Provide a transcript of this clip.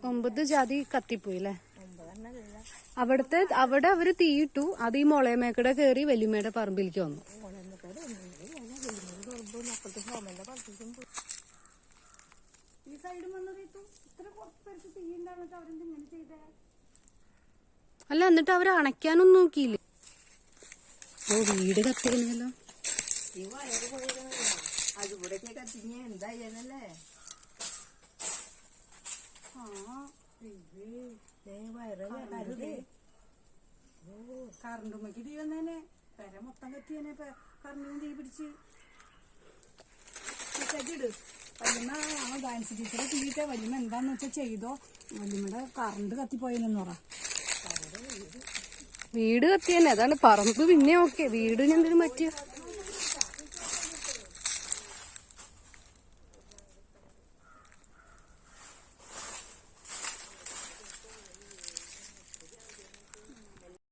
9 ജാതി കത്തിപ്പോയി അല്ലേ? അവിടെ അവര് തീയിട്ടു. അത് ഈ മുളയമേക്കടെ കേറി വല്യമ്മയുടെ പറമ്പിലേക്ക് വന്നു. അല്ല, എന്നിട്ട് അവര് അണയ്ക്കാനൊന്നും നോക്കിയില്ലേ? ഓ, വീട് കത്തിക്കണല്ലോ. കറണ്ടുമ്മക്ക് തീ വന്നേനെ, പെര മൊത്തം കത്തിയേനെ, കറണ്ടിന് തീ പിടിച്ച്. വല്യമ്മ ഡാൻസ് ടീച്ചറെ തീയിട്ട വല്യമ്മ എന്താന്ന് വെച്ചാ ചെയ്തോ. വല്യമ്മയുടെ കറണ്ട് കത്തിപ്പോയെന്ന് പറ. വീട് കത്തിയന്നെ, അതാണ് പറമ്പ് പിന്നെ ഓക്കെ, വീടിന് എന്തിനും പറ്റിയ